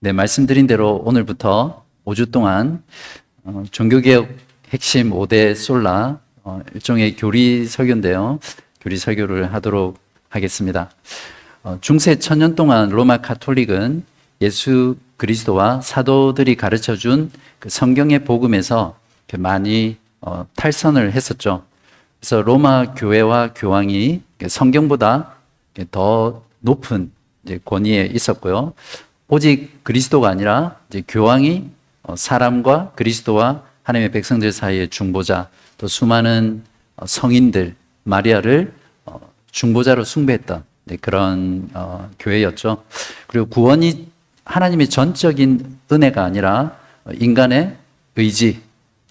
네, 말씀드린 대로 오늘부터 5주 동안 종교개혁 핵심 5대 솔라 일종의 교리 설교인데요. 교리 설교를 하도록 하겠습니다. 중세 1000년 동안 로마 가톨릭은 예수 그리스도와 사도들이 가르쳐준 그 성경의 복음에서 많이 탈선을 했었죠. 그래서 로마 교회와 교황이 성경보다 더 높은 권위에 있었고요. 오직 그리스도가 아니라 이제 교황이 사람과 그리스도와 하나님의 백성들 사이의 중보자, 또 수많은 성인들, 마리아를 중보자로 숭배했던 그런 교회였죠. 그리고 구원이 하나님의 전적인 은혜가 아니라 인간의 의지,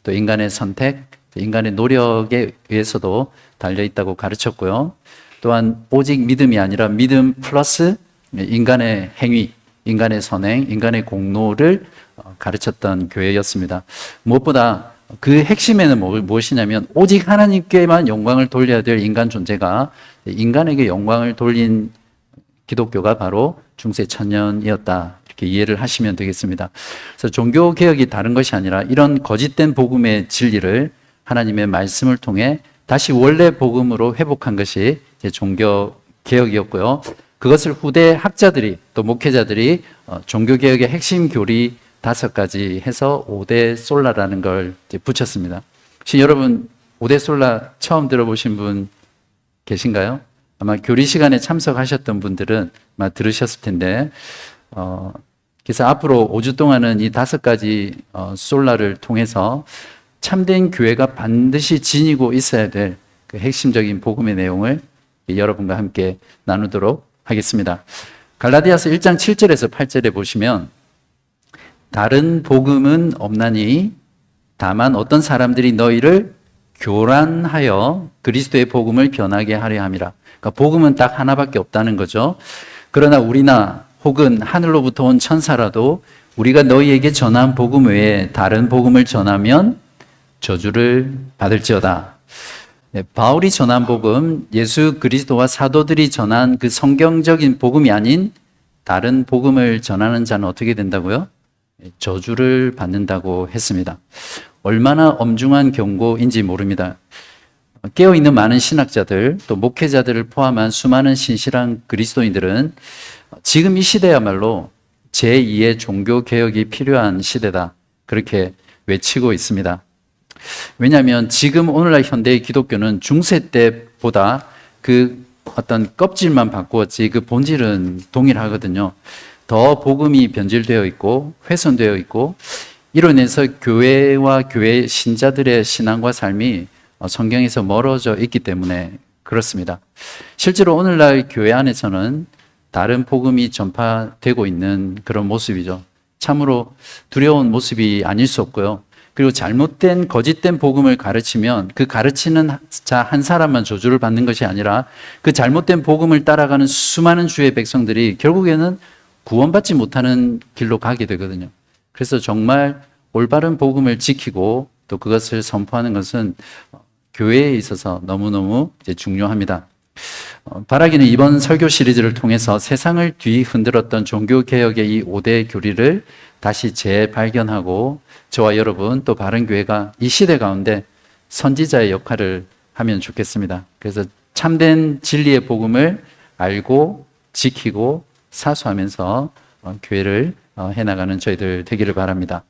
또 인간의 선택, 또 인간의 노력에 의해서도 달려있다고 가르쳤고요. 또한 오직 믿음이 아니라 믿음 플러스 인간의 행위, 인간의 선행, 인간의 공로를 가르쳤던 교회였습니다. 무엇보다 그 핵심에는 무엇이냐면 오직 하나님께만 영광을 돌려야 될 인간 존재가 인간에게 영광을 돌린 기독교가 바로 중세 1000년이었다. 이렇게 이해를 하시면 되겠습니다. 그래서 종교개혁이 다른 것이 아니라 이런 거짓된 복음의 진리를 하나님의 말씀을 통해 다시 원래 복음으로 회복한 것이 종교개혁이었고요. 그것을 후대 학자들이 또 목회자들이 종교개혁의 핵심 교리 5가지 해서 5대 솔라라는 걸 붙였습니다. 혹시 여러분 5대 솔라 처음 들어보신 분 계신가요? 아마 교리 시간에 참석하셨던 분들은 아마 들으셨을 텐데 그래서 앞으로 5주 동안은 이 5가지 솔라를 통해서 참된 교회가 반드시 지니고 있어야 될 그 핵심적인 복음의 내용을 여러분과 함께 나누도록 하겠습니다. 갈라디아서 1장 7절에서 8절에 보시면 다른 복음은 없나니 다만 어떤 사람들이 너희를 교란하여 그리스도의 복음을 변하게 하려 함이라. 그러니까 복음은 딱 하나밖에 없다는 거죠. 그러나 우리나 혹은 하늘로부터 온 천사라도 우리가 너희에게 전한 복음 외에 다른 복음을 전하면 저주를 받을지어다. 네, 바울이 전한 복음, 예수 그리스도와 사도들이 전한 그 성경적인 복음이 아닌 다른 복음을 전하는 자는 어떻게 된다고요? 저주를 받는다고 했습니다. 얼마나 엄중한 경고인지 모릅니다. 깨어있는 많은 신학자들, 또 목회자들을 포함한 수많은 신실한 그리스도인들은 지금 이 시대야말로 제2의 종교개혁이 필요한 시대다. 그렇게 외치고 있습니다. 왜냐하면 지금 오늘날 현대의 기독교는 중세 때보다 그 어떤 껍질만 바꾸었지 그 본질은 동일하거든요. 더 복음이 변질되어 있고 훼손되어 있고 이로 인해서 교회와 교회 신자들의 신앙과 삶이 성경에서 멀어져 있기 때문에 그렇습니다. 실제로 오늘날 교회 안에서는 다른 복음이 전파되고 있는 그런 모습이죠. 참으로 두려운 모습이 아닐 수 없고요. 그리고 잘못된 거짓된 복음을 가르치면 그 가르치는 자 한 사람만 저주를 받는 것이 아니라 그 잘못된 복음을 따라가는 수많은 주의 백성들이 결국에는 구원받지 못하는 길로 가게 되거든요. 그래서 정말 올바른 복음을 지키고 또 그것을 선포하는 것은 교회에 있어서 너무너무 중요합니다. 바라기는 이번 설교 시리즈를 통해서 세상을 뒤흔들었던 종교개혁의 이 5대 교리를 다시 재발견하고 저와 여러분 또 바른교회가 이 시대 가운데 선지자의 역할을 하면 좋겠습니다. 그래서 참된 진리의 복음을 알고 지키고 사수하면서 교회를 해나가는 저희들 되기를 바랍니다.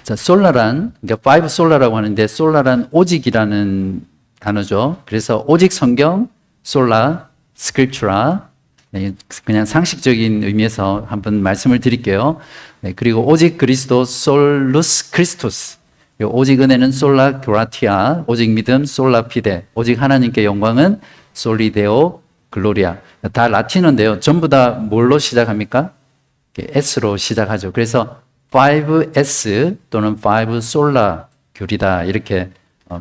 자, 솔라란, 그러니까 5 솔라라고 하는데 솔라란 오직이라는 단어죠. 그래서 오직 성경, 솔라, 스크립추라, 그냥 상식적인 의미에서 한번 말씀을 드릴게요. 네, 그리고 오직 그리스도, 솔루스 크리스토스. 오직 은혜는 솔라 그라티아, 오직 믿음, 솔라 피데, 오직 하나님께 영광은 솔리데오 글로리아. 다 라틴어인데요. 전부 다 뭘로 시작합니까? S로 시작하죠. 그래서 5S 또는 5 솔라 교리다 이렇게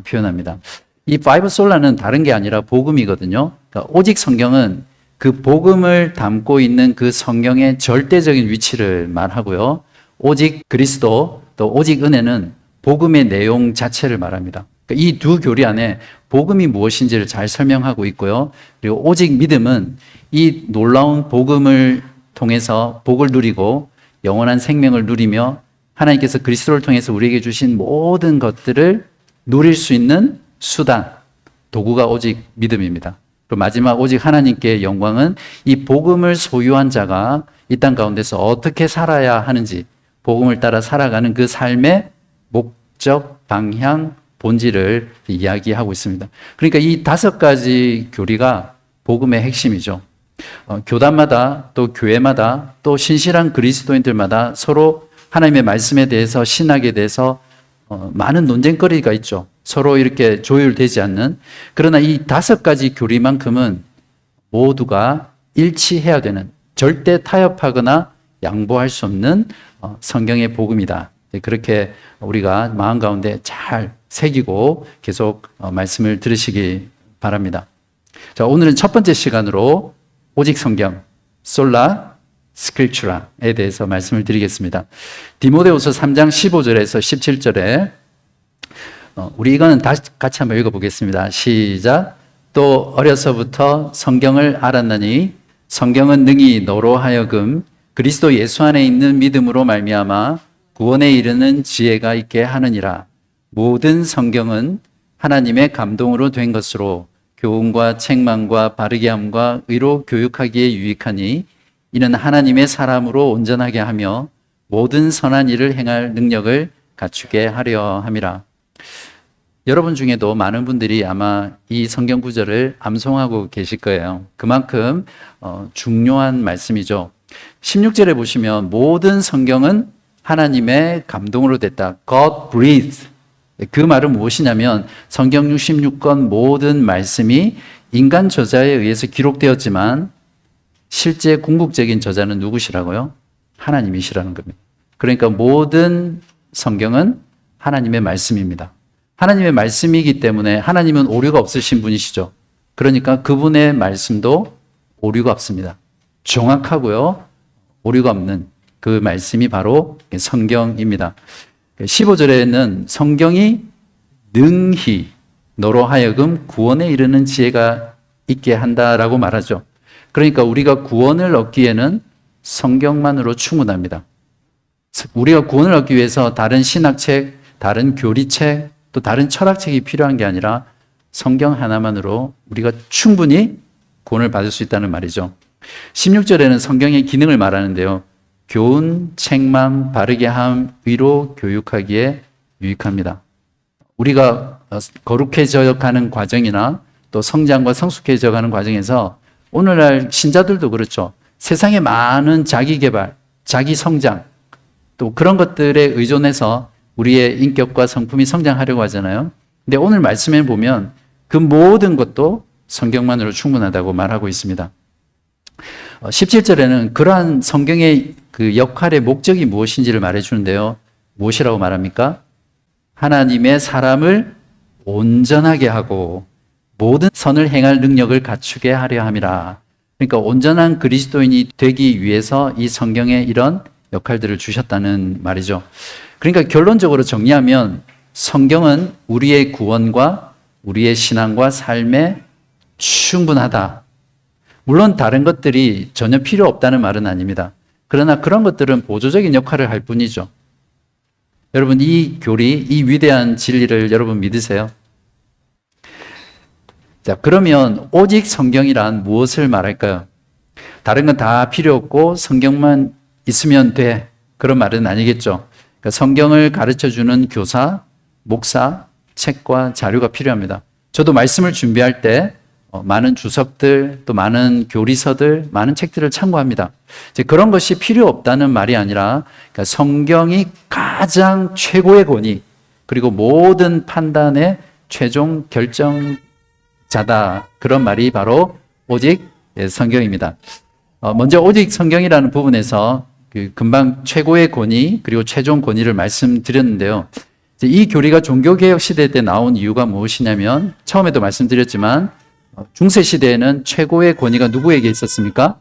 표현합니다. 이 5 솔라는 다른 게 아니라 복음이거든요. 그러니까 오직 성경은 그 복음을 담고 있는 그 성경의 절대적인 위치를 말하고요. 오직 그리스도 또 오직 은혜는 복음의 내용 자체를 말합니다. 그러니까 이 두 교리 안에 복음이 무엇인지를 잘 설명하고 있고요. 그리고 오직 믿음은 이 놀라운 복음을 통해서 복을 누리고 영원한 생명을 누리며 하나님께서 그리스도를 통해서 우리에게 주신 모든 것들을 누릴 수 있는 수단, 도구가 오직 믿음입니다. 그리고 마지막 오직 하나님께 영광은 이 복음을 소유한 자가 이 땅 가운데서 어떻게 살아야 하는지, 복음을 따라 살아가는 그 삶의 목적, 방향, 본질을 이야기하고 있습니다. 그러니까 이 5가지 교리가 복음의 핵심이죠. 교단마다 또 교회마다 또 신실한 그리스도인들마다 서로 하나님의 말씀에 대해서 신학에 대해서 많은 논쟁거리가 있죠. 서로 이렇게 조율되지 않는. 그러나 이 5가지 교리만큼은 모두가 일치해야 되는, 절대 타협하거나 양보할 수 없는 성경의 복음이다. 그렇게 우리가 마음 가운데 잘 새기고 계속 말씀을 들으시기 바랍니다. 자, 오늘은 첫 번째 시간으로 오직 성경, 솔라 스크립추라에 대해서 말씀을 드리겠습니다. 디모데후서 3장 15절에서 17절에 우리 이거는 다시 같이 한번 읽어보겠습니다. 시작. 또 어려서부터 성경을 알았나니 성경은 능히 너로 하여금 그리스도 예수 안에 있는 믿음으로 말미암아 구원에 이르는 지혜가 있게 하느니라. 모든 성경은 하나님의 감동으로 된 것으로 교훈과 책망과 바르게 함과 의로 교육하기에 유익하니 이는 하나님의 사람으로 온전하게 하며 모든 선한 일을 행할 능력을 갖추게 하려 함이라. 여러분 중에도 많은 분들이 아마 이 성경 구절을 암송하고 계실 거예요. 그만큼 중요한 말씀이죠. 16절에 보시면 모든 성경은 하나님의 감동으로 됐다. God breathed. 그 말은 무엇이냐면 성경 66권 모든 말씀이 인간 저자에 의해서 기록되었지만 실제 궁극적인 저자는 누구시라고요? 하나님이시라는 겁니다. 그러니까 모든 성경은 하나님의 말씀입니다. 하나님의 말씀이기 때문에 하나님은 오류가 없으신 분이시죠. 그러니까 그분의 말씀도 오류가 없습니다. 정확하고요. 오류가 없는 그 말씀이 바로 성경입니다. 15절에는 성경이 능히 너로 하여금 구원에 이르는 지혜가 있게 한다라고 말하죠. 그러니까 우리가 구원을 얻기에는 성경만으로 충분합니다. 우리가 구원을 얻기 위해서 다른 신학책, 다른 교리책, 또 다른 철학책이 필요한 게 아니라 성경 하나만으로 우리가 충분히 구원을 받을 수 있다는 말이죠. 16절에는 성경의 기능을 말하는데요. 교훈, 책망, 바르게 함, 위로 교육하기에 유익합니다. 우리가 거룩해져 가는 과정이나 또 성장과 성숙해져 가는 과정에서 오늘날 신자들도 그렇죠. 세상에 많은 자기 개발, 자기 성장, 또 그런 것들에 의존해서 우리의 인격과 성품이 성장하려고 하잖아요. 근데 오늘 말씀에 보면 그 모든 것도 성경만으로 충분하다고 말하고 있습니다. 17절에는 그러한 성경의 그 역할의 목적이 무엇인지를 말해주는데요. 무엇이라고 말합니까? 하나님의 사람을 온전하게 하고 모든 선을 행할 능력을 갖추게 하려 함이라. 그러니까 온전한 그리스도인이 되기 위해서 이 성경에 이런 역할들을 주셨다는 말이죠. 그러니까 결론적으로 정리하면 성경은 우리의 구원과 우리의 신앙과 삶에 충분하다. 물론 다른 것들이 전혀 필요 없다는 말은 아닙니다. 그러나 그런 것들은 보조적인 역할을 할 뿐이죠. 여러분, 이 교리, 이 위대한 진리를 여러분 믿으세요? 자, 그러면 오직 성경이란 무엇을 말할까요? 다른 건 다 필요 없고 성경만 있으면 돼. 그런 말은 아니겠죠. 그러니까 성경을 가르쳐주는 교사, 목사, 책과 자료가 필요합니다. 저도 말씀을 준비할 때 많은 주석들, 또 많은 교리서들, 많은 책들을 참고합니다. 이제 그런 것이 필요 없다는 말이 아니라 그러니까 성경이 가장 최고의 권위, 그리고 모든 판단의 최종 결정자다. 그런 말이 바로 오직 성경입니다. 먼저 오직 성경이라는 부분에서 그 금방 최고의 권위, 그리고 최종 권위를 말씀드렸는데요. 이 교리가 종교개혁 시대 때 나온 이유가 무엇이냐면 처음에도 말씀드렸지만 중세 시대에는 최고의 권위가 누구에게 있었습니까?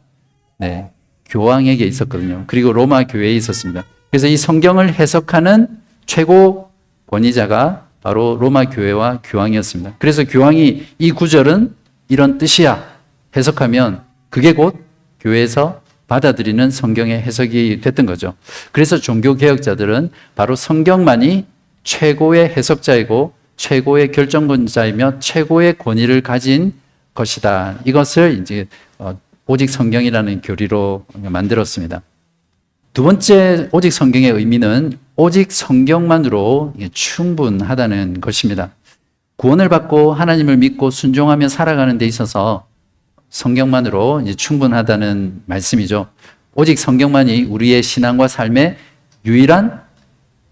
네, 교황에게 있었거든요. 그리고 로마 교회에 있었습니다. 그래서 이 성경을 해석하는 최고 권위자가 바로 로마 교회와 교황이었습니다. 그래서 교황이 이 구절은 이런 뜻이야 해석하면 그게 곧 교회에서 받아들이는 성경의 해석이 됐던 거죠. 그래서 종교개혁자들은 바로 성경만이 최고의 해석자이고 최고의 결정권자이며 최고의 권위를 가진 것이다. 이것을 이제 오직 성경이라는 교리로 만들었습니다. 두 번째 오직 성경의 의미는 오직 성경만으로 충분하다는 것입니다. 구원을 받고 하나님을 믿고 순종하며 살아가는 데 있어서 성경만으로 이제 충분하다는 말씀이죠. 오직 성경만이 우리의 신앙과 삶의 유일한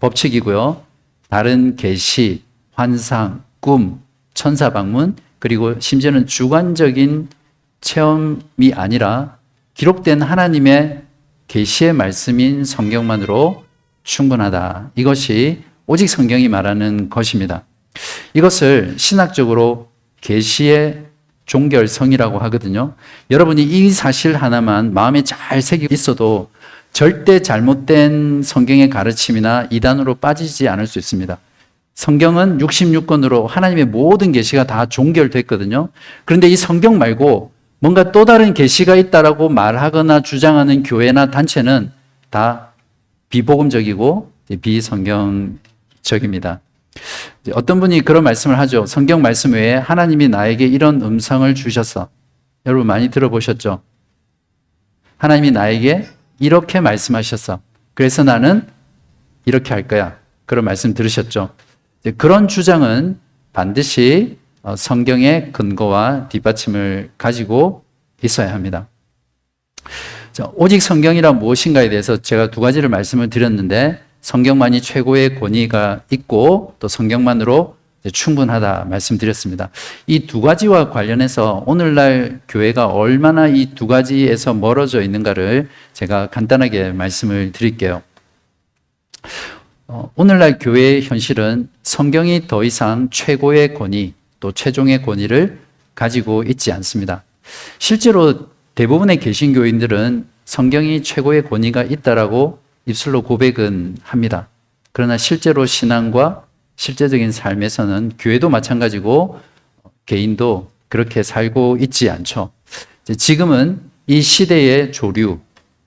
법칙이고요. 다른 계시, 환상, 꿈, 천사 방문, 그리고 심지어는 주관적인 체험이 아니라 기록된 하나님의 계시의 말씀인 성경만으로 충분하다. 이것이 오직 성경이 말하는 것입니다. 이것을 신학적으로 계시의 종결성이라고 하거든요. 여러분이 이 사실 하나만 마음에 잘 새기고 있어도 절대 잘못된 성경의 가르침이나 이단으로 빠지지 않을 수 있습니다. 성경은 66권으로 하나님의 모든 계시가 다 종결됐거든요. 그런데 이 성경 말고 뭔가 또 다른 계시가 있다라고 말하거나 주장하는 교회나 단체는 다 비복음적이고 비성경적입니다. 어떤 분이 그런 말씀을 하죠. 성경 말씀 외에 하나님이 나에게 이런 음성을 주셨어. 여러분 많이 들어보셨죠? 하나님이 나에게 이렇게 말씀하셨어. 그래서 나는 이렇게 할 거야. 그런 말씀 들으셨죠? 그런 주장은 반드시 성경의 근거와 뒷받침을 가지고 있어야 합니다. 오직 성경이란 무엇인가에 대해서 제가 두 가지를 말씀을 드렸는데 성경만이 최고의 권위가 있고 또 성경만으로 충분하다 말씀드렸습니다. 이 두 가지와 관련해서 오늘날 교회가 얼마나 이 두 가지에서 멀어져 있는가를 제가 간단하게 말씀을 드릴게요. 오늘날 교회의 현실은 성경이 더 이상 최고의 권위 또 최종의 권위를 가지고 있지 않습니다. 실제로 대부분의 개신교인들은 성경이 최고의 권위가 있다라고 입술로 고백은 합니다. 그러나 실제로 신앙과 실제적인 삶에서는 교회도 마찬가지고 개인도 그렇게 살고 있지 않죠. 지금은 이 시대의 조류,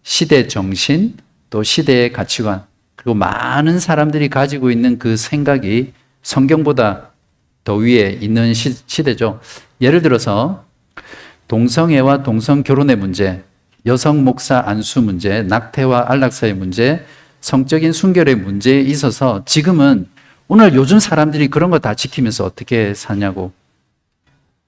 시대 정신, 또 시대의 가치관, 그리고 많은 사람들이 가지고 있는 그 생각이 성경보다 더 위에 있는 시대죠. 예를 들어서 동성애와 동성결혼의 문제, 여성 목사 안수 문제, 낙태와 안락사의 문제, 성적인 순결의 문제에 있어서 지금은 오늘 요즘 사람들이 그런 거 다 지키면서 어떻게 사냐고.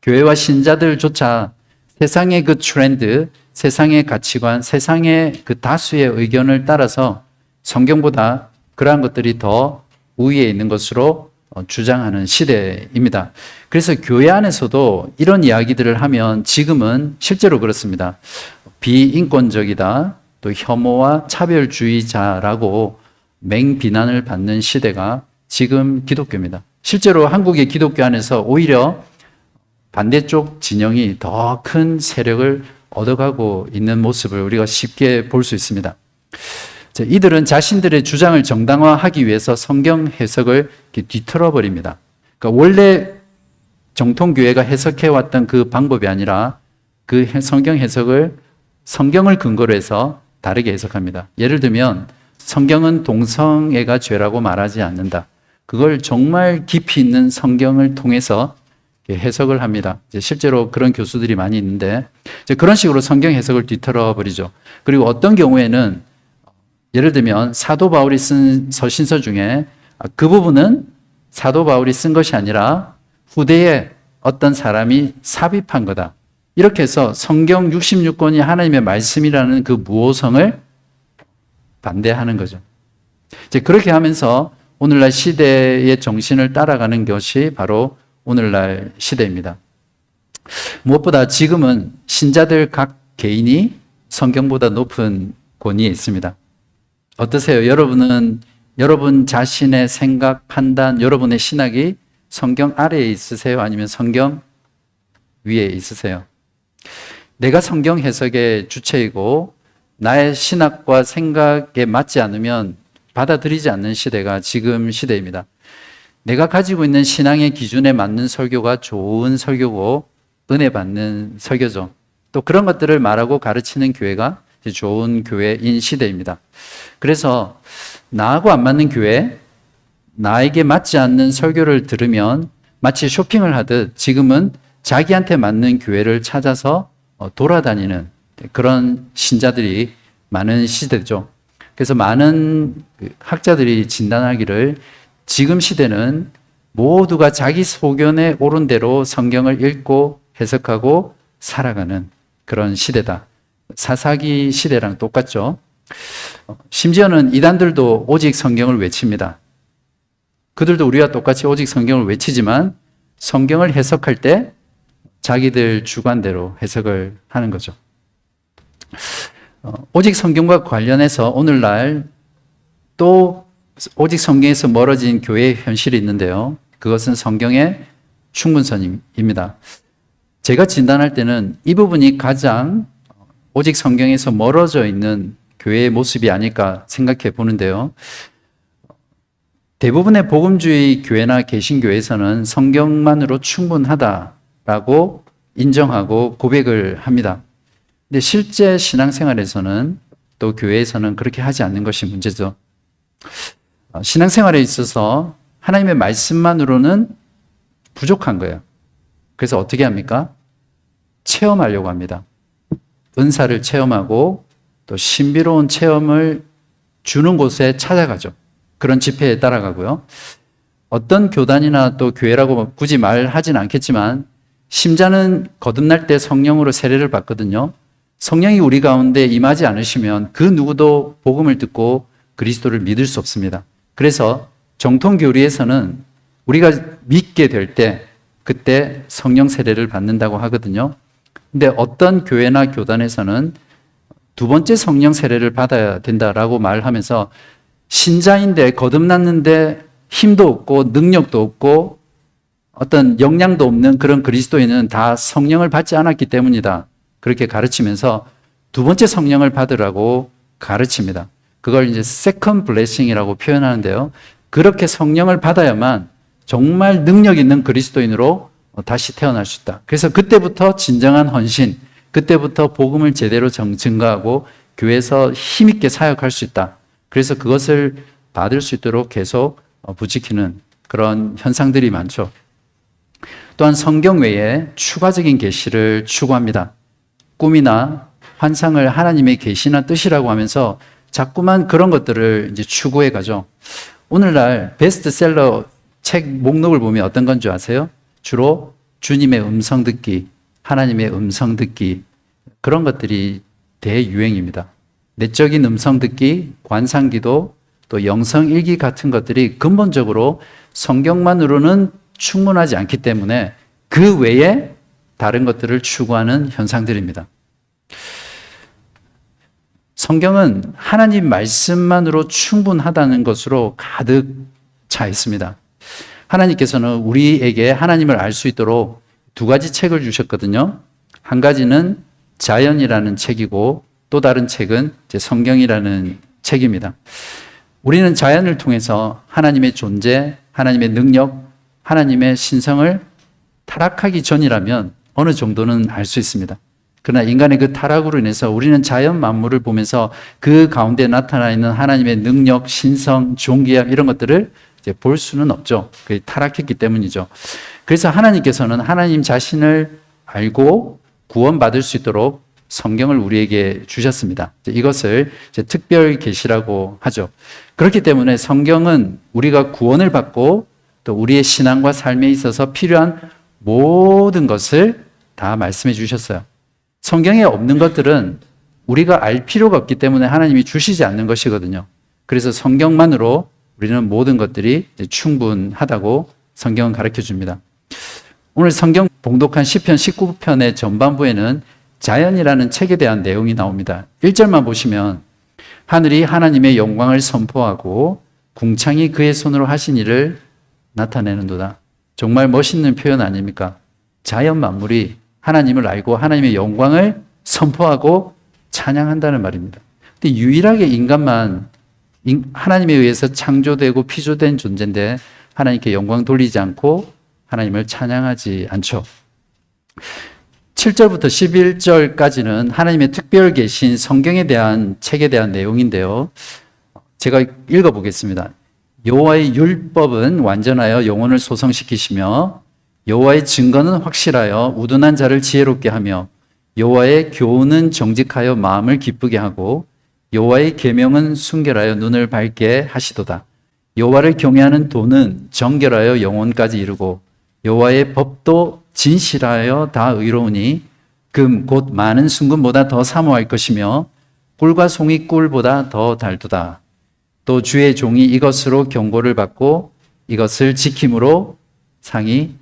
교회와 신자들조차 세상의 그 트렌드, 세상의 가치관, 세상의 그 다수의 의견을 따라서 성경보다 그러한 것들이 더 우위에 있는 것으로 주장하는 시대입니다. 그래서 교회 안에서도 이런 이야기들을 하면 지금은 실제로 그렇습니다. 비인권적이다, 또 혐오와 차별주의자라고 맹비난을 받는 시대가 지금 기독교입니다. 실제로 한국의 기독교 안에서 오히려 반대쪽 진영이 더 큰 세력을 얻어가고 있는 모습을 우리가 쉽게 볼 수 있습니다. 이들은 자신들의 주장을 정당화하기 위해서 성경 해석을 뒤틀어 버립니다. 그러니까 원래 정통교회가 해석해왔던 그 방법이 아니라 그 성경 해석을 성경을 근거로 해서 다르게 해석합니다. 예를 들면 성경은 동성애가 죄라고 말하지 않는다. 그걸 정말 깊이 있는 성경을 통해서 해석을 합니다. 실제로 그런 교수들이 많이 있는데 그런 식으로 성경 해석을 뒤틀어 버리죠. 그리고 어떤 경우에는 예를 들면 사도 바울이 쓴 서신서 중에 그 부분은 사도 바울이 쓴 것이 아니라 후대에 어떤 사람이 삽입한 거다. 이렇게 해서 성경 66권이 하나님의 말씀이라는 그 무오성을 반대하는 거죠. 그렇게 하면서 오늘날 시대의 정신을 따라가는 것이 바로 오늘날 시대입니다. 무엇보다 지금은 신자들 각 개인이 성경보다 높은 권위에 있습니다. 어떠세요? 여러분은 여러분 자신의 생각, 판단, 여러분의 신학이 성경 아래에 있으세요? 아니면 성경 위에 있으세요? 내가 성경 해석의 주체이고 나의 신학과 생각에 맞지 않으면 받아들이지 않는 시대가 지금 시대입니다. 내가 가지고 있는 신앙의 기준에 맞는 설교가 좋은 설교고 은혜 받는 설교죠. 또 그런 것들을 말하고 가르치는 교회가 좋은 교회인 시대입니다. 그래서 나하고 안 맞는 교회, 나에게 맞지 않는 설교를 들으면 마치 쇼핑을 하듯 지금은 자기한테 맞는 교회를 찾아서 돌아다니는 그런 신자들이 많은 시대죠. 그래서 많은 학자들이 진단하기를 지금 시대는 모두가 자기 소견에 옳은 대로 성경을 읽고 해석하고 살아가는 그런 시대다. 사사기 시대랑 똑같죠. 심지어는 이단들도 오직 성경을 외칩니다. 그들도 우리와 똑같이 오직 성경을 외치지만 성경을 해석할 때 자기들 주관대로 해석을 하는 거죠. 오직 성경과 관련해서 오늘날 또 오직 성경에서 멀어진 교회의 현실이 있는데요. 그것은 성경의 충분선입니다. 제가 진단할 때는 이 부분이 가장 오직 성경에서 멀어져 있는 교회의 모습이 아닐까 생각해 보는데요. 대부분의 복음주의 교회나 개신교에서는 성경만으로 충분하다라고 인정하고 고백을 합니다. 근데 실제 신앙생활에서는 또 교회에서는 그렇게 하지 않는 것이 문제죠. 신앙생활에 있어서 하나님의 말씀만으로는 부족한 거예요. 그래서 어떻게 합니까? 체험하려고 합니다. 은사를 체험하고 또 신비로운 체험을 주는 곳에 찾아가죠. 그런 집회에 따라가고요. 어떤 교단이나 또 교회라고 굳이 말하진 않겠지만 심자는 거듭날 때 성령으로 세례를 받거든요. 성령이 우리 가운데 임하지 않으시면 그 누구도 복음을 듣고 그리스도를 믿을 수 없습니다. 그래서 정통교리에서는 우리가 믿게 될 때 그때 성령 세례를 받는다고 하거든요. 근데 어떤 교회나 교단에서는 두 번째 성령 세례를 받아야 된다라고 말하면서 신자인데 거듭났는데 힘도 없고 능력도 없고 어떤 역량도 없는 그런 그리스도인은 다 성령을 받지 않았기 때문이다. 그렇게 가르치면서 두 번째 성령을 받으라고 가르칩니다. 그걸 이제 세컨드 블레싱이라고 표현하는데요. 그렇게 성령을 받아야만 정말 능력 있는 그리스도인으로 다시 태어날 수 있다. 그래서 그때부터 진정한 헌신, 그때부터 복음을 제대로 증거하고 교회에서 힘있게 사역할 수 있다. 그래서 그것을 받을 수 있도록 계속 부지키는 그런 현상들이 많죠. 또한 성경 외에 추가적인 계시를 추구합니다. 꿈이나 환상을 하나님의 계시나 뜻이라고 하면서 자꾸만 그런 것들을 이제 추구해 가죠. 오늘날 베스트셀러 책 목록을 보면 어떤 건 줄 아세요? 주로 주님의 음성 듣기, 하나님의 음성 듣기, 그런 것들이 대유행입니다. 내적인 음성 듣기, 관상기도, 또 영성일기 같은 것들이 근본적으로 성경만으로는 충분하지 않기 때문에 그 외에 다른 것들을 추구하는 현상들입니다. 성경은 하나님 말씀만으로 충분하다는 것으로 가득 차 있습니다. 하나님께서는 우리에게 하나님을 알 수 있도록 두 가지 책을 주셨거든요. 한 가지는 자연이라는 책이고 또 다른 책은 이제 성경이라는 책입니다. 우리는 자연을 통해서 하나님의 존재, 하나님의 능력, 하나님의 신성을 타락하기 전이라면 어느 정도는 알 수 있습니다. 그러나 인간의 그 타락으로 인해서 우리는 자연 만물을 보면서 그 가운데 나타나 있는 하나님의 능력, 신성, 존귀함 이런 것들을 이제 볼 수는 없죠. 그게 타락했기 때문이죠. 그래서 하나님께서는 하나님 자신을 알고 구원받을 수 있도록 성경을 우리에게 주셨습니다. 이것을 이제 특별 계시라고 하죠. 그렇기 때문에 성경은 우리가 구원을 받고 또 우리의 신앙과 삶에 있어서 필요한 모든 것을 다 말씀해 주셨어요. 성경에 없는 것들은 우리가 알 필요가 없기 때문에 하나님이 주시지 않는 것이거든요. 그래서 성경만으로 우리는 모든 것들이 충분하다고 성경은 가르쳐 줍니다. 오늘 성경 봉독한 시편 19편의 전반부에는 자연이라는 책에 대한 내용이 나옵니다. 1절만 보시면 하늘이 하나님의 영광을 선포하고 궁창이 그의 손으로 하신 일을 나타내는도다. 정말 멋있는 표현 아닙니까? 자연 만물이 하나님을 알고 하나님의 영광을 선포하고 찬양한다는 말입니다. 근데 유일하게 인간만 하나님에 의해서 창조되고 피조된 존재인데 하나님께 영광 돌리지 않고 하나님을 찬양하지 않죠. 7절부터 11절까지는 하나님의 특별 계신 성경에 대한 책에 대한 내용인데요. 제가 읽어보겠습니다. 여호와의 율법은 완전하여 영혼을 소성시키시며 여호와의 증거는 확실하여 우둔한 자를 지혜롭게 하며 여호와의 교훈은 정직하여 마음을 기쁘게 하고 여호와의 계명은 순결하여 눈을 밝게 하시도다. 여호와를 경외하는 도는 정결하여 영혼까지 이르고 여호와의 법도 진실하여 다 의로우니 금 곧 많은 순금보다 더 사모할 것이며 꿀과 송이 꿀보다 더 달도다. 또 주의 종이 이것으로 경고를 받고 이것을 지킴으로 상이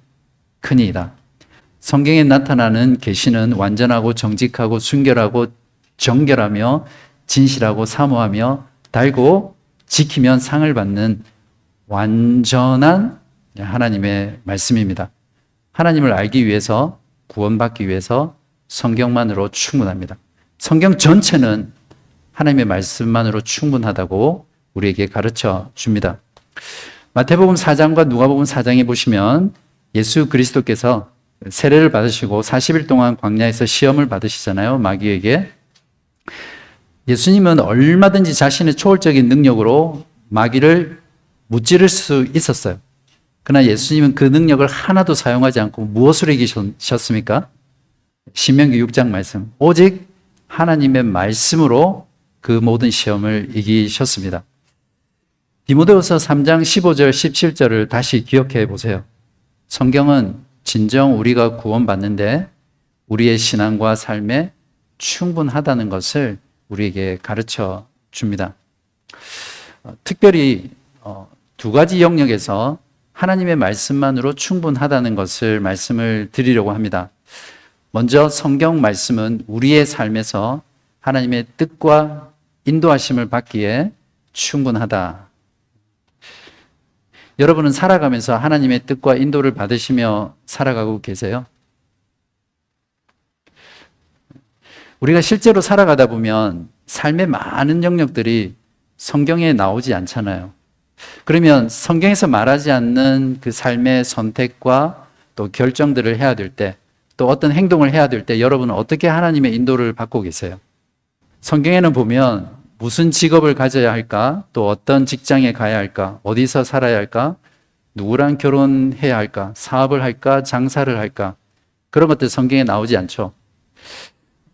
크니이다. 성경에 나타나는 계시는 완전하고 정직하고 순결하고 정결하며 진실하고 사모하며 달고 지키면 상을 받는 완전한 하나님의 말씀입니다. 하나님을 알기 위해서, 구원받기 위해서 성경만으로 충분합니다. 성경 전체는 하나님의 말씀만으로 충분하다고 우리에게 가르쳐 줍니다. 마태복음 4장과 누가복음 4장에 보시면 예수 그리스도께서 세례를 받으시고 40일 동안 광야에서 시험을 받으시잖아요, 마귀에게. 예수님은 얼마든지 자신의 초월적인 능력으로 마귀를 무찌를 수 있었어요. 그러나 예수님은 그 능력을 하나도 사용하지 않고 무엇으로 이기셨습니까? 신명기 6장 말씀. 오직 하나님의 말씀으로 그 모든 시험을 이기셨습니다. 디모데후서 3장 15절 17절을 다시 기억해 보세요. 성경은 진정 우리가 구원받는데 우리의 신앙과 삶에 충분하다는 것을 우리에게 가르쳐 줍니다. 특별히 두 가지 영역에서 하나님의 말씀만으로 충분하다는 것을 말씀을 드리려고 합니다. 먼저 성경 말씀은 우리의 삶에서 하나님의 뜻과 인도하심을 받기에 충분하다. 여러분은 살아가면서 하나님의 뜻과 인도를 받으시며 살아가고 계세요? 우리가 실제로 살아가다 보면 삶의 많은 영역들이 성경에 나오지 않잖아요. 그러면 성경에서 말하지 않는 그 삶의 선택과 또 결정들을 해야 될 때, 또 어떤 행동을 해야 될 때 여러분은 어떻게 하나님의 인도를 받고 계세요? 성경에는 보면 무슨 직업을 가져야 할까? 또 어떤 직장에 가야 할까? 어디서 살아야 할까? 누구랑 결혼해야 할까? 사업을 할까? 장사를 할까? 그런 것들 성경에 나오지 않죠.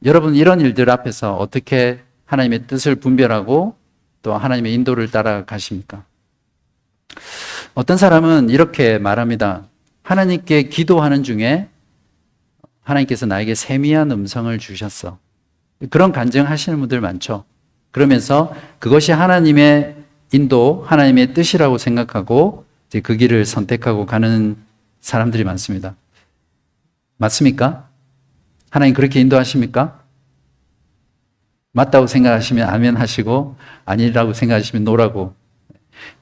여러분 이런 일들 앞에서 어떻게 하나님의 뜻을 분별하고 또 하나님의 인도를 따라가십니까? 어떤 사람은 이렇게 말합니다. 하나님께 기도하는 중에 하나님께서 나에게 세미한 음성을 주셨어. 그런 간증하시는 분들 많죠. 그러면서 그것이 하나님의 인도, 하나님의 뜻이라고 생각하고 이제 그 길을 선택하고 가는 사람들이 많습니다. 맞습니까? 하나님 그렇게 인도하십니까? 맞다고 생각하시면 아멘 하시고 아니라고 생각하시면 노라고.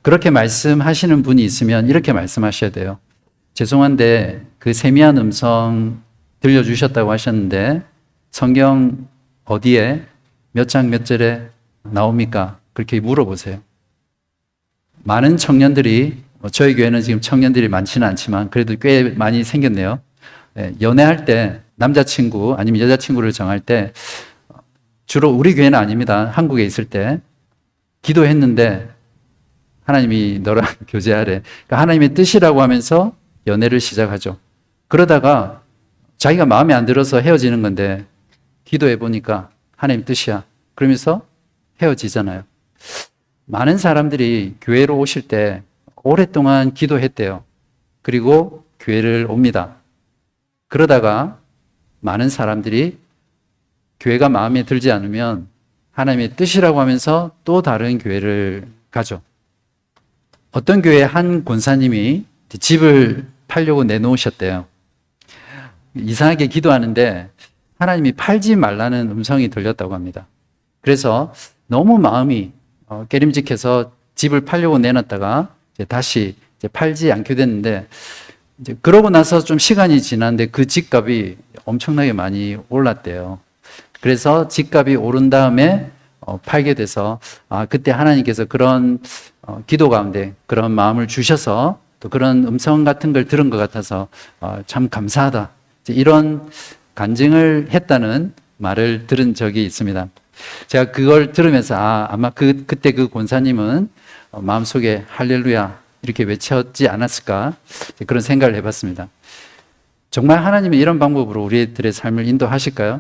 그렇게 말씀하시는 분이 있으면 이렇게 말씀하셔야 돼요. 죄송한데 그 세미한 음성 들려주셨다고 하셨는데 성경 어디에 몇 장 몇 절에 나옵니까? 그렇게 물어보세요. 많은 청년들이, 저희 교회는 지금 청년들이 많지는 않지만 그래도 꽤 많이 생겼네요. 연애할 때 남자친구 아니면 여자친구를 정할 때 주로 우리 교회는 아닙니다. 한국에 있을 때 기도했는데 하나님이 너랑 교제하래. 그러니까 하나님의 뜻이라고 하면서 연애를 시작하죠. 그러다가 자기가 마음에 안 들어서 헤어지는 건데 기도해 보니까 하나님 뜻이야. 그러면서 헤어지잖아요. 많은 사람들이 교회로 오실 때 오랫동안 기도했대요. 그리고 교회를 옵니다. 그러다가 많은 사람들이 교회가 마음에 들지 않으면 하나님의 뜻이라고 하면서 또 다른 교회를 가죠. 어떤 교회 한 권사님이 집을 팔려고 내놓으셨대요. 이상하게 기도하는데 하나님이 팔지 말라는 음성이 들렸다고 합니다. 그래서 너무 마음이 깨림직해서 집을 팔려고 내놨다가 다시 팔지 않게 됐는데 그러고 나서 좀 시간이 지났는데 그 집값이 엄청나게 많이 올랐대요. 그래서 집값이 오른 다음에 팔게 돼서 그때 하나님께서 그런 기도 가운데 그런 마음을 주셔서 또 그런 음성 같은 걸 들은 것 같아서 참 감사하다. 이런 간증을 했다는 말을 들은 적이 있습니다. 제가 그걸 들으면서 아마 그때 그 권사님은 마음속에 할렐루야 이렇게 외쳤지 않았을까 그런 생각을 해봤습니다. 정말 하나님은 이런 방법으로 우리들의 삶을 인도하실까요?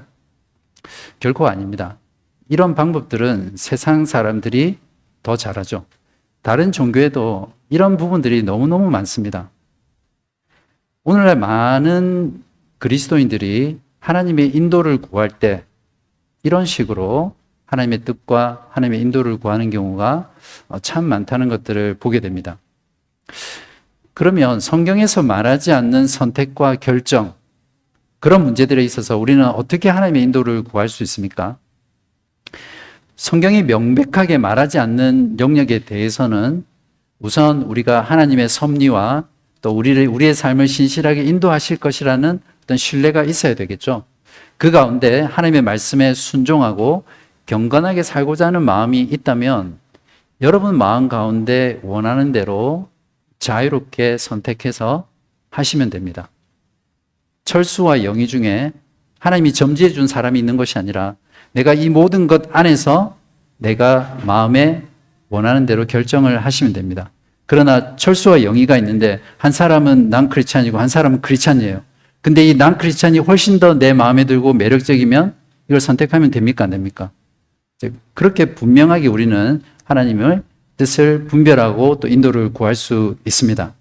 결코 아닙니다. 이런 방법들은 세상 사람들이 더 잘하죠. 다른 종교에도 이런 부분들이 너무너무 많습니다. 오늘날 많은 그리스도인들이 하나님의 인도를 구할 때 이런 식으로 하나님의 뜻과 하나님의 인도를 구하는 경우가 참 많다는 것들을 보게 됩니다. 그러면 성경에서 말하지 않는 선택과 결정, 그런 문제들에 있어서 우리는 어떻게 하나님의 인도를 구할 수 있습니까? 성경이 명백하게 말하지 않는 영역에 대해서는 우선 우리가 하나님의 섭리와 또 우리의 삶을 신실하게 인도하실 것이라는 어떤 신뢰가 있어야 되겠죠. 그 가운데 하나님의 말씀에 순종하고 경건하게 살고자 하는 마음이 있다면 여러분 마음 가운데 원하는 대로 자유롭게 선택해서 하시면 됩니다. 철수와 영희 중에 하나님이 점지해 준 사람이 있는 것이 아니라 내가 이 모든 것 안에서 내가 마음에 원하는 대로 결정을 하시면 됩니다. 그러나 철수와 영희가 있는데 한 사람은 난 크리스찬이고 한 사람은 크리스찬이에요. 근데 이 난 크리스찬이 훨씬 더 내 마음에 들고 매력적이면 이걸 선택하면 됩니까? 안 됩니까? 그렇게 분명하게 우리는 하나님의 뜻을 분별하고 또 인도를 구할 수 있습니다.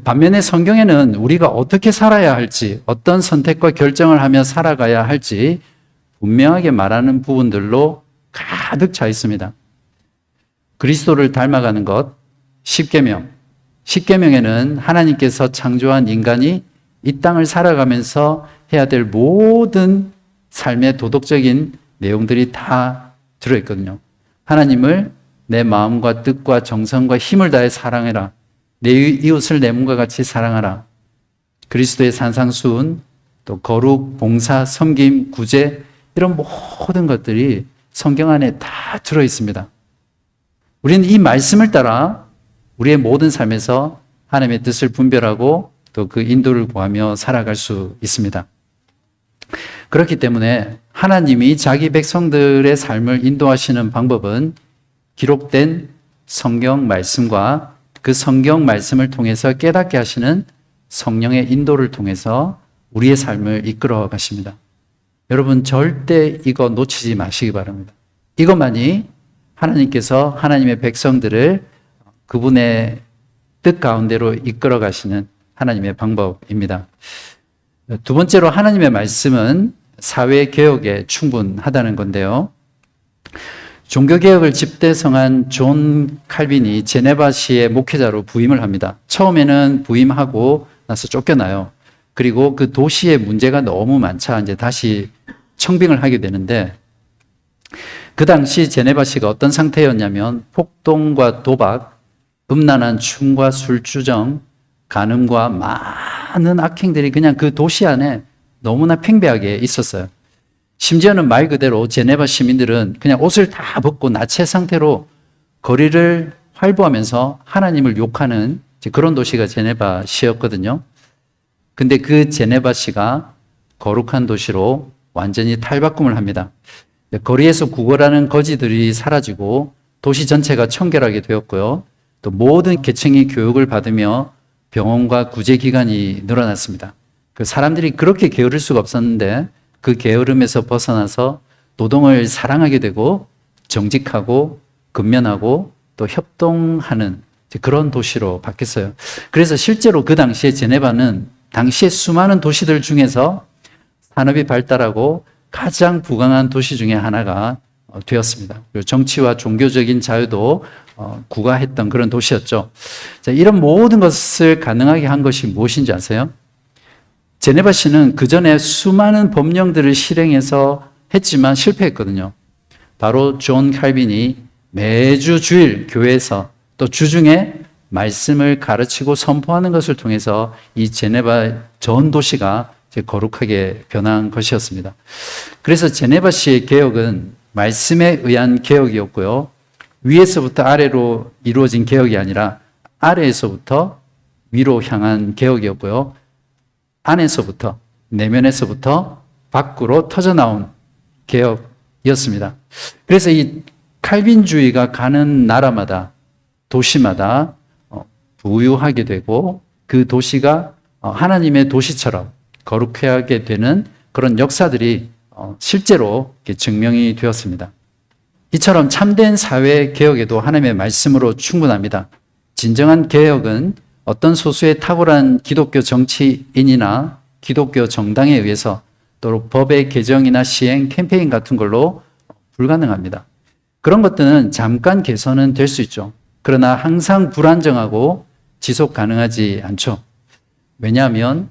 반면에 성경에는 우리가 어떻게 살아야 할지, 어떤 선택과 결정을 하며 살아가야 할지 분명하게 말하는 부분들로 가득 차 있습니다. 그리스도를 닮아가는 것, 십계명. 십계명에는 하나님께서 창조한 인간이 이 땅을 살아가면서 해야 될 모든 삶의 도덕적인 내용들이 다 들어있거든요. 하나님을 내 마음과 뜻과 정성과 힘을 다해 사랑해라. 내 이웃을 내 몸과 같이 사랑하라. 그리스도의 산상수훈, 또 거룩, 봉사, 섬김, 구제 이런 모든 것들이 성경 안에 다 들어있습니다. 우리는 이 말씀을 따라 우리의 모든 삶에서 하나님의 뜻을 분별하고 또 그 인도를 구하며 살아갈 수 있습니다. 그렇기 때문에 하나님이 자기 백성들의 삶을 인도하시는 방법은 기록된 성경 말씀과 그 성경 말씀을 통해서 깨닫게 하시는 성령의 인도를 통해서 우리의 삶을 이끌어 가십니다. 여러분 절대 이거 놓치지 마시기 바랍니다. 이것만이 하나님께서 하나님의 백성들을 그분의 뜻 가운데로 이끌어 가시는 하나님의 방법입니다. 두 번째로 하나님의 말씀은 사회 개혁에 충분하다는 건데요. 종교개혁을 집대성한 존 칼빈이 제네바시의 목회자로 부임을 합니다. 처음에는 부임하고 나서 쫓겨나요. 그리고 그 도시의 문제가 너무 많자 이제 다시 청빙을 하게 되는데 그 당시 제네바시가 어떤 상태였냐면 폭동과 도박, 음란한 춤과 술주정, 간음과 많은 악행들이 그냥 그 도시 안에 너무나 팽배하게 있었어요. 심지어는 말 그대로 제네바 시민들은 그냥 옷을 다 벗고 나체 상태로 거리를 활보하면서 하나님을 욕하는 그런 도시가 제네바시였거든요. 근데 그 제네바시가 거룩한 도시로 완전히 탈바꿈을 합니다. 거리에서 구걸하는 거지들이 사라지고 도시 전체가 청결하게 되었고요. 또 모든 계층이 교육을 받으며 병원과 구제기관이 늘어났습니다. 그 사람들이 그렇게 게으를 수가 없었는데 그 게으름에서 벗어나서 노동을 사랑하게 되고 정직하고 근면하고 또 협동하는 그런 도시로 바뀌었어요. 그래서 실제로 그 당시에 제네바는 당시의 수많은 도시들 중에서 산업이 발달하고 가장 부강한 도시 중에 하나가 되었습니다. 그리고 정치와 종교적인 자유도 구가했던 그런 도시였죠. 자, 이런 모든 것을 가능하게 한 것이 무엇인지 아세요? 제네바시는 그 전에 수많은 법령들을 실행해서 했지만 실패했거든요. 바로 존 칼빈이 매주 주일 교회에서 또 주중에 말씀을 가르치고 선포하는 것을 통해서 이 제네바 전 도시가 거룩하게 변한 것이었습니다. 그래서 제네바시의 개혁은 말씀에 의한 개혁이었고요. 위에서부터 아래로 이루어진 개혁이 아니라 아래에서부터 위로 향한 개혁이었고요. 안에서부터 내면에서부터 밖으로 터져나온 개혁이었습니다. 그래서 이 칼빈주의가 가는 나라마다 도시마다 부유하게 되고 그 도시가 하나님의 도시처럼 거룩하게 되는 그런 역사들이 실제로 증명이 되었습니다. 이처럼 참된 사회 개혁에도 하나님의 말씀으로 충분합니다. 진정한 개혁은 어떤 소수의 탁월한 기독교 정치인이나 기독교 정당에 의해서 또 법의 개정이나 시행 캠페인 같은 걸로 불가능합니다. 그런 것들은 잠깐 개선은 될 수 있죠. 그러나 항상 불안정하고 지속 가능하지 않죠. 왜냐하면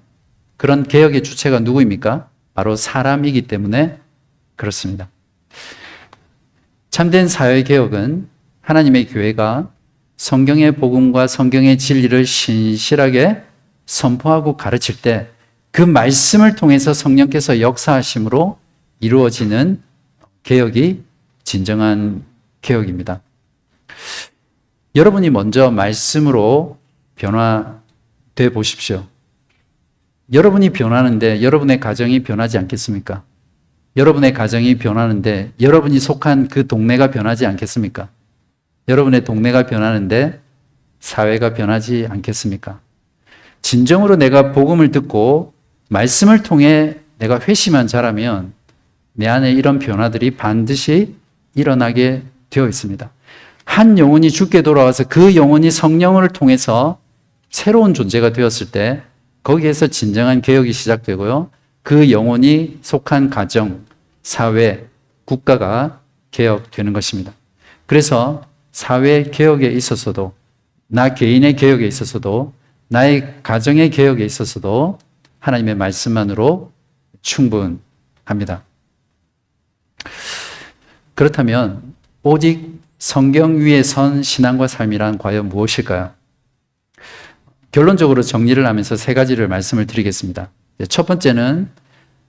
그런 개혁의 주체가 누구입니까? 바로 사람이기 때문에 그렇습니다. 참된 사회개혁은 하나님의 교회가 성경의 복음과 성경의 진리를 신실하게 선포하고 가르칠 때 그 말씀을 통해서 성령께서 역사하심으로 이루어지는 개혁이 진정한 개혁입니다. 여러분이 먼저 말씀으로 변화돼 보십시오. 여러분이 변하는데 여러분의 가정이 변하지 않겠습니까? 여러분의 가정이 변하는데 여러분이 속한 그 동네가 변하지 않겠습니까? 여러분의 동네가 변하는데 사회가 변하지 않겠습니까? 진정으로 내가 복음을 듣고 말씀을 통해 내가 회심한 자라면 내 안에 이런 변화들이 반드시 일어나게 되어 있습니다. 한 영혼이 죽게 돌아와서 그 영혼이 성령을 통해서 새로운 존재가 되었을 때 거기에서 진정한 개혁이 시작되고요. 그 영혼이 속한 가정, 사회, 국가가 개혁되는 것입니다. 그래서 사회 개혁에 있어서도 나 개인의 개혁에 있어서도 나의 가정의 개혁에 있어서도 하나님의 말씀만으로 충분합니다. 그렇다면 오직 성경 위에 선 신앙과 삶이란 과연 무엇일까요? 결론적으로 정리를 하면서 세 가지를 말씀을 드리겠습니다. 첫 번째는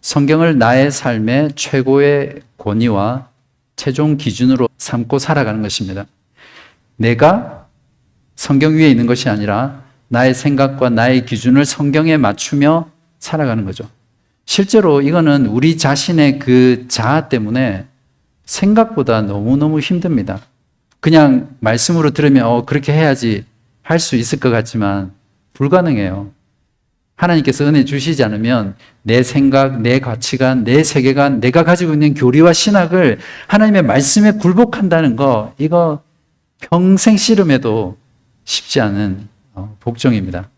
성경을 나의 삶의 최고의 권위와 최종 기준으로 삼고 살아가는 것입니다. 내가 성경 위에 있는 것이 아니라 나의 생각과 나의 기준을 성경에 맞추며 살아가는 거죠. 실제로 이거는 우리 자신의 그 자아 때문에 생각보다 너무너무 힘듭니다. 그냥 말씀으로 들으면 그렇게 해야지 할 수 있을 것 같지만 불가능해요. 하나님께서 은혜 주시지 않으면 내 생각, 내 가치관, 내 세계관, 내가 가지고 있는 교리와 신학을 하나님의 말씀에 굴복한다는 거, 이거 평생 씨름해도 쉽지 않은 복종입니다.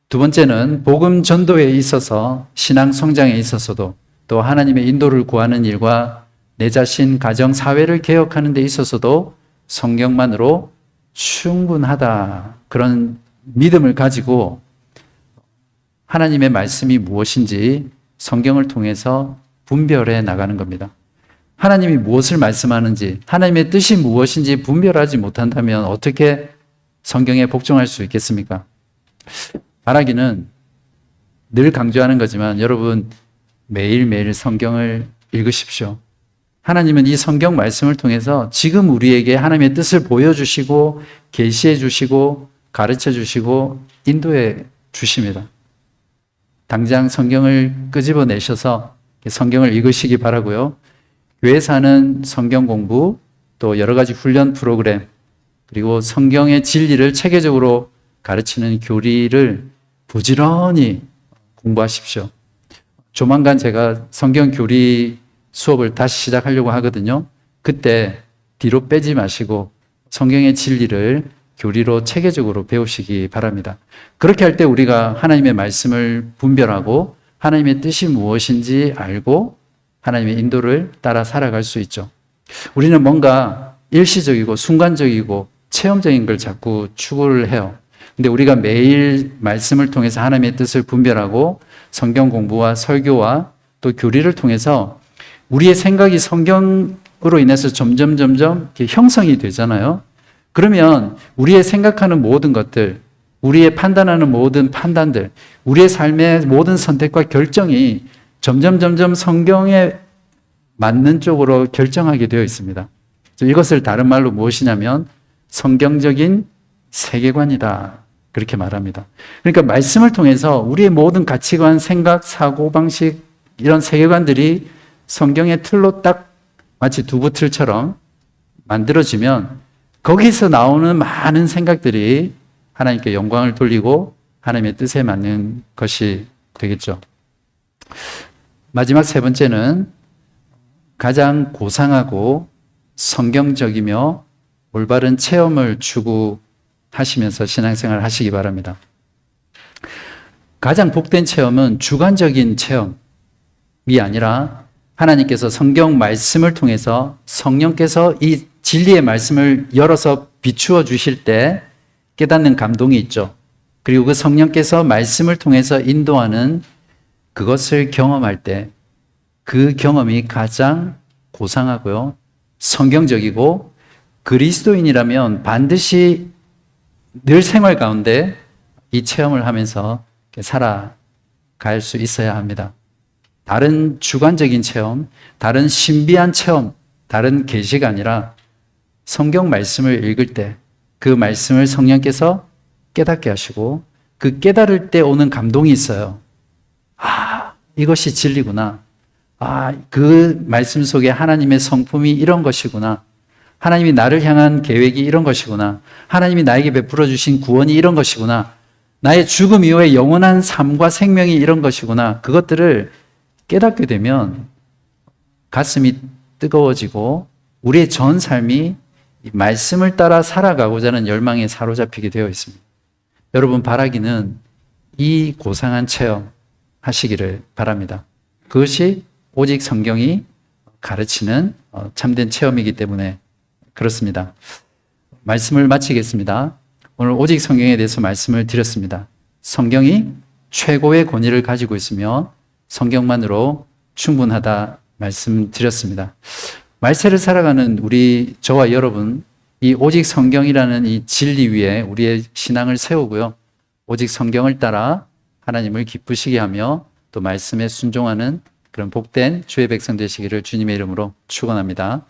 두 번째는 복음 전도에 있어서 신앙 성장에 있어서도 또 하나님의 인도를 구하는 일과 내 자신, 가정, 사회를 개혁하는 데 있어서도 성경만으로 충분하다. 그런 믿음을 가지고 하나님의 말씀이 무엇인지 성경을 통해서 분별해 나가는 겁니다. 하나님이 무엇을 말씀하는지, 하나님의 뜻이 무엇인지 분별하지 못한다면 어떻게 성경에 복종할 수 있겠습니까? 바라기는 늘 강조하는 거지만 여러분 매일매일 성경을 읽으십시오. 하나님은 이 성경 말씀을 통해서 지금 우리에게 하나님의 뜻을 보여주시고 계시해 주시고 가르쳐 주시고 인도해 주십니다. 당장 성경을 끄집어내셔서 성경을 읽으시기 바라고요. 교회에서 하는 성경 공부, 또 여러 가지 훈련 프로그램, 그리고 성경의 진리를 체계적으로 가르치는 교리를 부지런히 공부하십시오. 조만간 제가 성경 교리 수업을 다시 시작하려고 하거든요. 그때 뒤로 빼지 마시고 성경의 진리를 교리로 체계적으로 배우시기 바랍니다. 그렇게 할 때 우리가 하나님의 말씀을 분별하고 하나님의 뜻이 무엇인지 알고 하나님의 인도를 따라 살아갈 수 있죠. 우리는 뭔가 일시적이고 순간적이고 체험적인 걸 자꾸 추구를 해요. 근데 우리가 매일 말씀을 통해서 하나님의 뜻을 분별하고 성경 공부와 설교와 또 교리를 통해서 우리의 생각이 성경으로 인해서 점점 이렇게 형성이 되잖아요. 그러면 우리의 생각하는 모든 것들, 우리의 판단하는 모든 판단들, 우리의 삶의 모든 선택과 결정이 점점 성경에 맞는 쪽으로 결정하게 되어 있습니다. 이것을 다른 말로 무엇이냐면 성경적인 세계관이다. 그렇게 말합니다. 그러니까 말씀을 통해서 우리의 모든 가치관, 생각, 사고방식 이런 세계관들이 성경의 틀로 딱 마치 두부틀처럼 만들어지면 거기서 나오는 많은 생각들이 하나님께 영광을 돌리고 하나님의 뜻에 맞는 것이 되겠죠. 마지막 세 번째는 가장 고상하고 성경적이며 올바른 체험을 추구하시면서 신앙생활을 하시기 바랍니다. 가장 복된 체험은 주관적인 체험이 아니라 하나님께서 성경 말씀을 통해서 성령께서 이 진리의 말씀을 열어서 비추어 주실 때 깨닫는 감동이 있죠. 그리고 그 성령께서 말씀을 통해서 인도하는 그것을 경험할 때 그 경험이 가장 고상하고요, 성경적이고 그리스도인이라면 반드시 늘 생활 가운데 이 체험을 하면서 살아갈 수 있어야 합니다. 다른 주관적인 체험, 다른 신비한 체험, 다른 계시가 아니라 성경 말씀을 읽을 때 그 말씀을 성령께서 깨닫게 하시고 그 깨달을 때 오는 감동이 있어요. 아, 이것이 진리구나. 아, 그 말씀 속에 하나님의 성품이 이런 것이구나. 하나님이 나를 향한 계획이 이런 것이구나. 하나님이 나에게 베풀어 주신 구원이 이런 것이구나. 나의 죽음 이후에 영원한 삶과 생명이 이런 것이구나. 그것들을 깨닫게 되면 가슴이 뜨거워지고 우리의 전 삶이 말씀을 따라 살아가고자 하는 열망에 사로잡히게 되어 있습니다. 여러분 바라기는 이 고상한 체험 하시기를 바랍니다. 그것이 오직 성경이 가르치는 참된 체험이기 때문에 그렇습니다. 말씀을 마치겠습니다. 오늘 오직 성경에 대해서 말씀을 드렸습니다. 성경이 최고의 권위를 가지고 있으며 성경만으로 충분하다 말씀드렸습니다. 말세를 살아가는 저와 여러분, 이 오직 성경이라는 이 진리 위에 우리의 신앙을 세우고요. 오직 성경을 따라 하나님을 기쁘시게 하며 또 말씀에 순종하는 그런 복된 주의 백성 되시기를 주님의 이름으로 축원합니다.